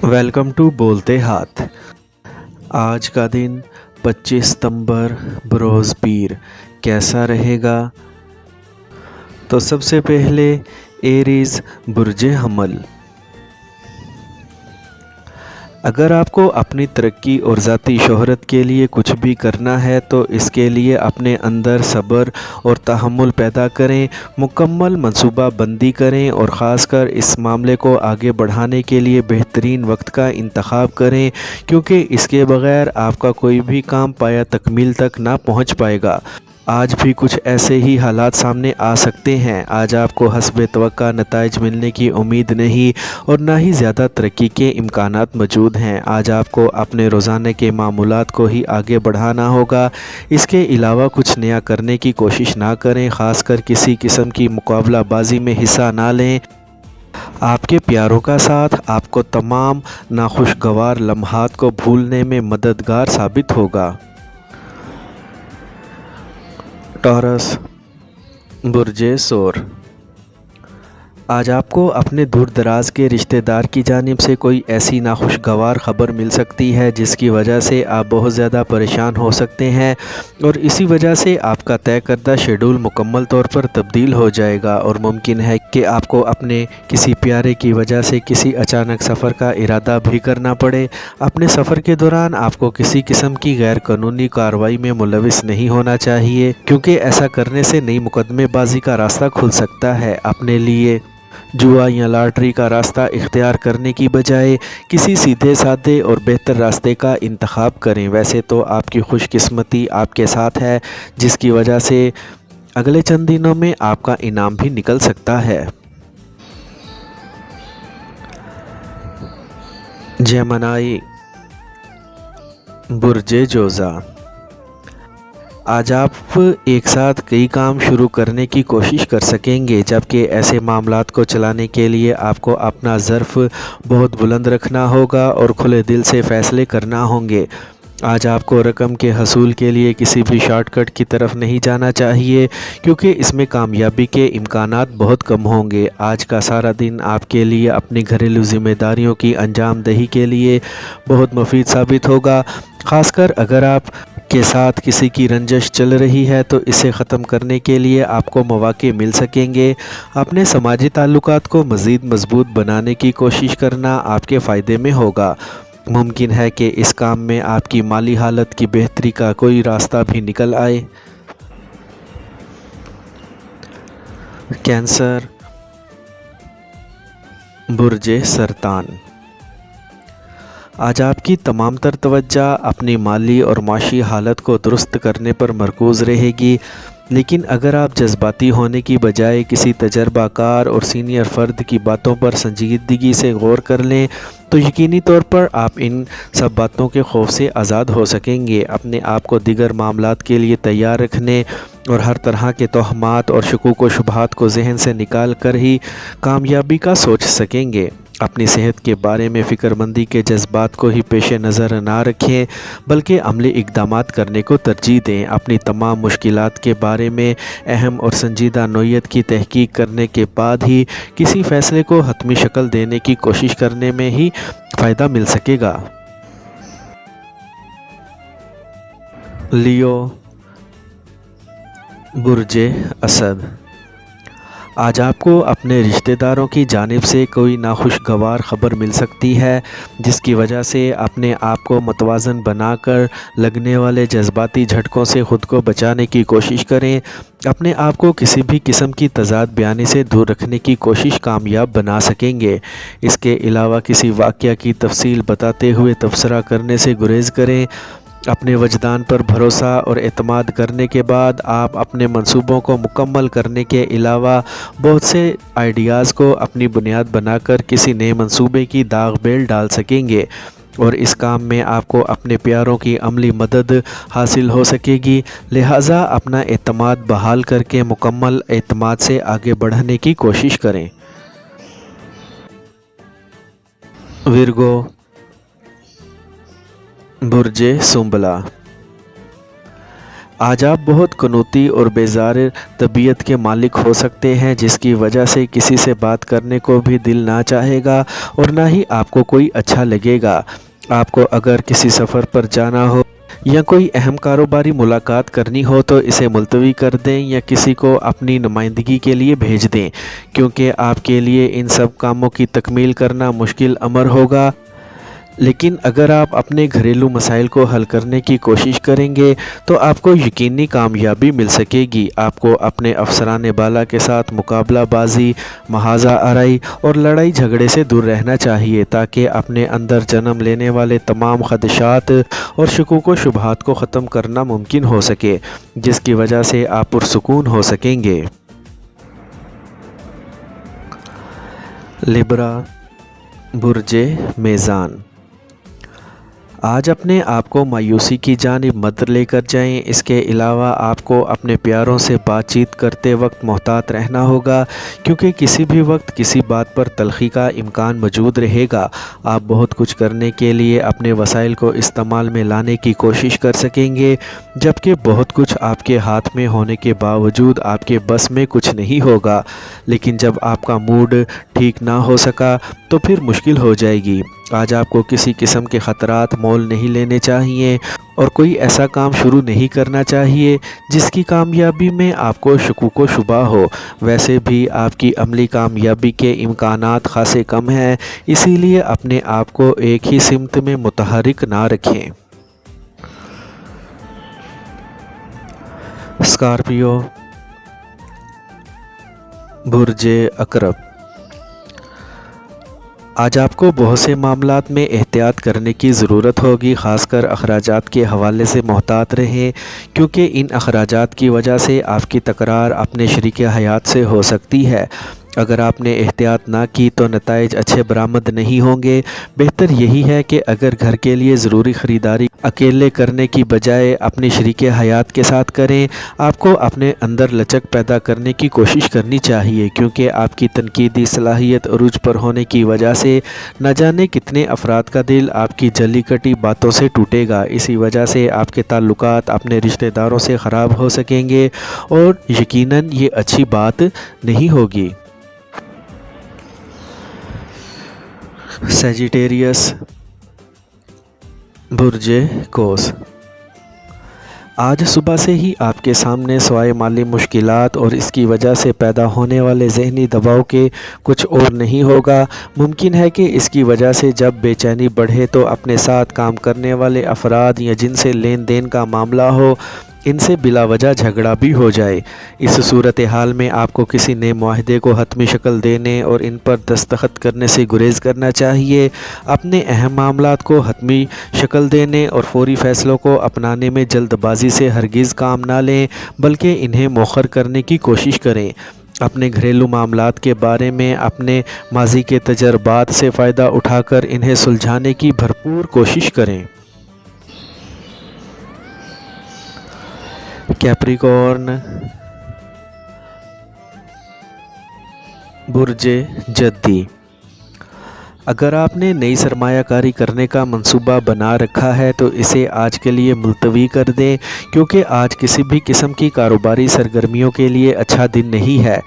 Welcome to بولتے ہاتھ۔ آج کا دن 25 ستمبر بروز پیر کیسا رہے گا؟ تو سب سے پہلے ایریز برج حمل۔ اگر آپ کو اپنی ترقی اور ذاتی شہرت کے لیے کچھ بھی کرنا ہے تو اس کے لیے اپنے اندر صبر اور تحمل پیدا کریں، مکمل منصوبہ بندی کریں اور خاص کر اس معاملے کو آگے بڑھانے کے لیے بہترین وقت کا انتخاب کریں، کیونکہ اس کے بغیر آپ کا کوئی بھی کام پایہ تکمیل تک نہ پہنچ پائے گا۔ آج بھی کچھ ایسے ہی حالات سامنے آ سکتے ہیں۔ آج آپ کو حسب توقع نتائج ملنے کی امید نہیں اور نہ ہی زیادہ ترقی کے امکانات موجود ہیں۔ آج آپ کو اپنے روزانہ کے معمولات کو ہی آگے بڑھانا ہوگا، اس کے علاوہ کچھ نیا کرنے کی کوشش نہ کریں، خاص کر کسی قسم کی مقابلہ بازی میں حصہ نہ لیں۔ آپ کے پیاروں کا ساتھ آپ کو تمام ناخوشگوار لمحات کو بھولنے میں مددگار ثابت ہوگا۔ ٹورس برج ثور۔ آج آپ کو اپنے دور دراز کے رشتہ دار کی جانب سے کوئی ایسی ناخوشگوار خبر مل سکتی ہے جس کی وجہ سے آپ بہت زیادہ پریشان ہو سکتے ہیں، اور اسی وجہ سے آپ کا طے کردہ شیڈول مکمل طور پر تبدیل ہو جائے گا، اور ممکن ہے کہ آپ کو اپنے کسی پیارے کی وجہ سے کسی اچانک سفر کا ارادہ بھی کرنا پڑے۔ اپنے سفر کے دوران آپ کو کسی قسم کی غیر قانونی کارروائی میں ملوث نہیں ہونا چاہیے، کیونکہ ایسا کرنے سے نئی مقدمے بازی کا راستہ کھل سکتا ہے۔ اپنے لیے جوا یا لاٹری کا راستہ اختیار کرنے کی بجائے کسی سیدھے سادے اور بہتر راستے کا انتخاب کریں۔ ویسے تو آپ کی خوش قسمتی آپ کے ساتھ ہے، جس کی وجہ سے اگلے چند دنوں میں آپ کا انعام بھی نکل سکتا ہے۔ جیمنائی برج جوزا۔ آج آپ ایک ساتھ کئی کام شروع کرنے کی کوشش کر سکیں گے، جبکہ ایسے معاملات کو چلانے کے لیے آپ کو اپنا ظرف بہت بلند رکھنا ہوگا اور کھلے دل سے فیصلے کرنا ہوں گے۔ آج آپ کو رقم کے حصول کے لیے کسی بھی شارٹ کٹ کی طرف نہیں جانا چاہیے، کیونکہ اس میں کامیابی کے امکانات بہت کم ہوں گے۔ آج کا سارا دن آپ کے لیے اپنی گھریلو ذمہ داریوں کی انجام دہی کے لیے بہت مفید ثابت ہوگا، خاص کر اگر آپ کے ساتھ کسی کی رنجش چل رہی ہے تو اسے ختم کرنے کے لیے آپ کو مواقع مل سکیں گے۔ اپنے سماجی تعلقات کو مزید مضبوط بنانے کی کوشش کرنا آپ کے فائدے میں ہوگا۔ ممکن ہے کہ اس کام میں آپ کی مالی حالت کی بہتری کا کوئی راستہ بھی نکل آئے۔ کینسر برج سرطان۔ آج آپ کی تمام تر توجہ اپنی مالی اور معاشی حالت کو درست کرنے پر مرکوز رہے گی، لیکن اگر آپ جذباتی ہونے کی بجائے کسی تجربہ کار اور سینئر فرد کی باتوں پر سنجیدگی سے غور کر لیں تو یقینی طور پر آپ ان سب باتوں کے خوف سے آزاد ہو سکیں گے۔ اپنے آپ کو دیگر معاملات کے لیے تیار رکھنے اور ہر طرح کے توہمات اور شکوک و شبہات کو ذہن سے نکال کر ہی کامیابی کا سوچ سکیں گے۔ اپنی صحت کے بارے میں فکر مندی کے جذبات کو ہی پیش نظر نہ رکھیں، بلکہ عملی اقدامات کرنے کو ترجیح دیں۔ اپنی تمام مشکلات کے بارے میں اہم اور سنجیدہ نوعیت کی تحقیق کرنے کے بعد ہی کسی فیصلے کو حتمی شکل دینے کی کوشش کرنے میں ہی فائدہ مل سکے گا۔ لیو برج اسد۔ آج آپ کو اپنے رشتہ داروں کی جانب سے کوئی ناخوشگوار خبر مل سکتی ہے، جس کی وجہ سے اپنے آپ کو متوازن بنا کر لگنے والے جذباتی جھٹکوں سے خود کو بچانے کی کوشش کریں۔ اپنے آپ کو کسی بھی قسم کی تضاد بیانی سے دور رکھنے کی کوشش کامیاب بنا سکیں گے۔ اس کے علاوہ کسی واقعہ کی تفصیل بتاتے ہوئے تبصرہ کرنے سے گریز کریں۔ اپنے وجدان پر بھروسہ اور اعتماد کرنے کے بعد آپ اپنے منصوبوں کو مکمل کرنے کے علاوہ بہت سے آئیڈیاز کو اپنی بنیاد بنا کر کسی نئے منصوبے کی داغ بیل ڈال سکیں گے، اور اس کام میں آپ کو اپنے پیاروں کی عملی مدد حاصل ہو سکے گی، لہٰذا اپنا اعتماد بحال کر کے مکمل اعتماد سے آگے بڑھنے کی کوشش کریں۔ ورگو برج سنبلا۔ آج آپ بہت قنوتی اور بیزار طبیعت کے مالک ہو سکتے ہیں، جس کی وجہ سے کسی سے بات کرنے کو بھی دل نہ چاہے گا اور نہ ہی آپ کو کوئی اچھا لگے گا۔ آپ کو اگر کسی سفر پر جانا ہو یا کوئی اہم کاروباری ملاقات کرنی ہو تو اسے ملتوی کر دیں یا کسی کو اپنی نمائندگی کے لیے بھیج دیں، کیونکہ آپ کے لیے ان سب کاموں کی تکمیل کرنا مشکل امر ہوگا۔ لیکن اگر آپ اپنے گھریلو مسائل کو حل کرنے کی کوشش کریں گے تو آپ کو یقینی کامیابی مل سکے گی۔ آپ کو اپنے افسران بالا کے ساتھ مقابلہ بازی، محاذہ آرائی اور لڑائی جھگڑے سے دور رہنا چاہیے، تاکہ اپنے اندر جنم لینے والے تمام خدشات اور شکوک و شبہات کو ختم کرنا ممکن ہو سکے، جس کی وجہ سے آپ پرسکون ہو سکیں گے۔ لبرا، برج میزان۔ آج اپنے آپ کو مایوسی کی جانب مت لے کر جائیں۔ اس کے علاوہ آپ کو اپنے پیاروں سے بات چیت کرتے وقت محتاط رہنا ہوگا، کیونکہ کسی بھی وقت کسی بات پر تلخی کا امکان موجود رہے گا۔ آپ بہت کچھ کرنے کے لیے اپنے وسائل کو استعمال میں لانے کی کوشش کر سکیں گے، جبکہ بہت کچھ آپ کے ہاتھ میں ہونے کے باوجود آپ کے بس میں کچھ نہیں ہوگا۔ لیکن جب آپ کا موڈ ٹھیک نہ ہو سکا تو پھر مشکل ہو جائے گی۔ آج آپ کو کسی قسم کے خطرات مول نہیں لینے چاہیے اور کوئی ایسا کام شروع نہیں کرنا چاہیے جس کی کامیابی میں آپ کو شکوک و شبہ ہو۔ ویسے بھی آپ کی عملی کامیابی کے امکانات خاصے کم ہیں، اسی لیے اپنے آپ کو ایک ہی سمت میں متحرک نہ رکھیں۔ اسکارپیو، برج عقرب۔ آج آپ کو بہت سے معاملات میں احتیاط کرنے کی ضرورت ہوگی، خاص کر اخراجات کے حوالے سے محتاط رہیں، کیونکہ ان اخراجات کی وجہ سے آپ کی تکرار اپنے شریک حیات سے ہو سکتی ہے۔ اگر آپ نے احتیاط نہ کی تو نتائج اچھے برآمد نہیں ہوں گے۔ بہتر یہی ہے کہ اگر گھر کے لیے ضروری خریداری اکیلے کرنے کی بجائے اپنی شریک حیات کے ساتھ کریں۔ آپ کو اپنے اندر لچک پیدا کرنے کی کوشش کرنی چاہیے، کیونکہ آپ کی تنقیدی صلاحیت عروج پر ہونے کی وجہ سے نہ جانے کتنے افراد کا دل آپ کی جلی کٹی باتوں سے ٹوٹے گا۔ اسی وجہ سے آپ کے تعلقات اپنے رشتہ داروں سے خراب ہو سکیں گے اور یقیناً یہ اچھی بات نہیں ہوگی۔ سیجیٹیریس، برج قوس۔ آج صبح سے ہی آپ کے سامنے سوائے مالی مشکلات اور اس کی وجہ سے پیدا ہونے والے ذہنی دباؤ کے کچھ اور نہیں ہوگا۔ ممکن ہے کہ اس کی وجہ سے جب بے چینی بڑھے تو اپنے ساتھ کام کرنے والے افراد یا جن سے لین دین کا معاملہ ہو، ان سے بلا وجہ جھگڑا بھی ہو جائے۔ اس صورتحال میں آپ کو کسی نئے معاہدے کو حتمی شکل دینے اور ان پر دستخط کرنے سے گریز کرنا چاہیے۔ اپنے اہم معاملات کو حتمی شکل دینے اور فوری فیصلوں کو اپنانے میں جلد بازی سے ہرگز کام نہ لیں، بلکہ انہیں مؤخر کرنے کی کوشش کریں۔ اپنے گھریلو معاملات کے بارے میں اپنے ماضی کے تجربات سے فائدہ اٹھا کر انہیں سلجھانے کی بھرپور کوشش کریں۔ کیپریکارن، برج جدی۔ اگر آپ نے نئی سرمایہ کاری کرنے کا منصوبہ بنا رکھا ہے تو اسے آج کے لیے ملتوی کر دیں، کیونکہ آج کسی بھی قسم کی کاروباری سرگرمیوں کے لیے اچھا دن نہیں ہے۔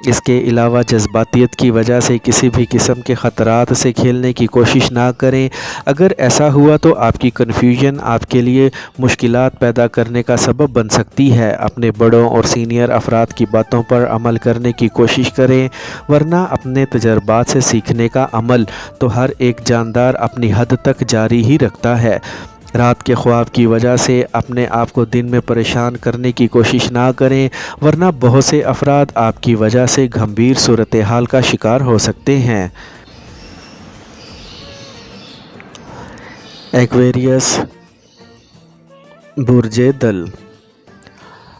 اس کے علاوہ جذباتیت کی وجہ سے کسی بھی قسم کے خطرات سے کھیلنے کی کوشش نہ کریں۔ اگر ایسا ہوا تو آپ کی کنفیوژن آپ کے لیے مشکلات پیدا کرنے کا سبب بن سکتی ہے۔ اپنے بڑوں اور سینئر افراد کی باتوں پر عمل کرنے کی کوشش کریں، ورنہ اپنے تجربات سے سیکھنے کا عمل تو ہر ایک جاندار اپنی حد تک جاری ہی رکھتا ہے۔ رات کے خواب کی وجہ سے اپنے آپ کو دن میں پریشان کرنے کی کوشش نہ کریں، ورنہ بہت سے افراد آپ کی وجہ سے گھمبیر صورتحال کا شکار ہو سکتے ہیں۔ ایکویریس، برج دل۔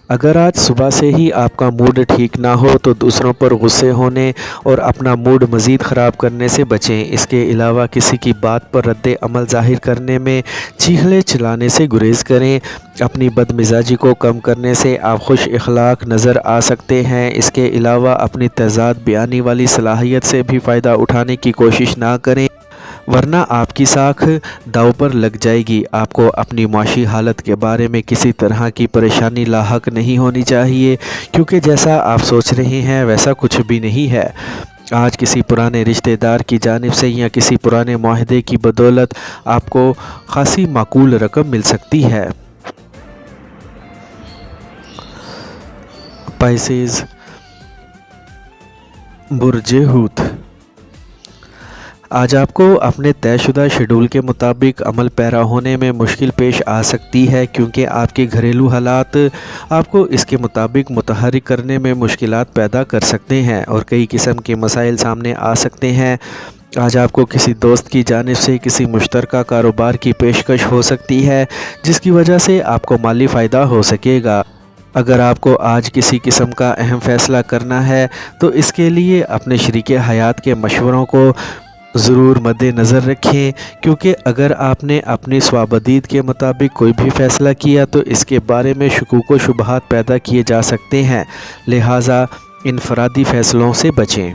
اگر آج صبح سے ہی آپ کا موڈ ٹھیک نہ ہو تو دوسروں پر غصے ہونے اور اپنا موڈ مزید خراب کرنے سے بچیں۔ اس کے علاوہ کسی کی بات پر رد عمل ظاہر کرنے میں چیخنے چلانے سے گریز کریں۔ اپنی بد مزاجی کو کم کرنے سے آپ خوش اخلاق نظر آ سکتے ہیں۔ اس کے علاوہ اپنی تضاد بیانی والی صلاحیت سے بھی فائدہ اٹھانے کی کوشش نہ کریں، ورنہ آپ کی ساکھ داؤ پر لگ جائے گی۔ آپ کو اپنی معاشی حالت کے بارے میں کسی طرح کی پریشانی لاحق نہیں ہونی چاہیے، کیونکہ جیسا آپ سوچ رہے ہیں ویسا کچھ بھی نہیں ہے۔ آج کسی پرانے رشتہ دار کی جانب سے یا کسی پرانے معاہدے کی بدولت آپ کو خاصی معقول رقم مل سکتی ہے۔ پائسیز، برج حوت، آج آپ کو اپنے طے شدہ شیڈول کے مطابق عمل پیرا ہونے میں مشکل پیش آ سکتی ہے، کیونکہ آپ کے گھریلو حالات آپ کو اس کے مطابق متحرک کرنے میں مشکلات پیدا کر سکتے ہیں اور کئی قسم کے مسائل سامنے آ سکتے ہیں۔ آج آپ کو کسی دوست کی جانب سے کسی مشترکہ کاروبار کی پیشکش ہو سکتی ہے، جس کی وجہ سے آپ کو مالی فائدہ ہو سکے گا۔ اگر آپ کو آج کسی قسم کا اہم فیصلہ کرنا ہے تو اس کے لیے اپنے شریک حیات کے مشوروں کو ضرور مد نظر رکھیں، کیونکہ اگر آپ نے اپنی صوابدید کے مطابق کوئی بھی فیصلہ کیا تو اس کے بارے میں شکوک و شبہات پیدا کیے جا سکتے ہیں، لہٰذا انفرادی فیصلوں سے بچیں۔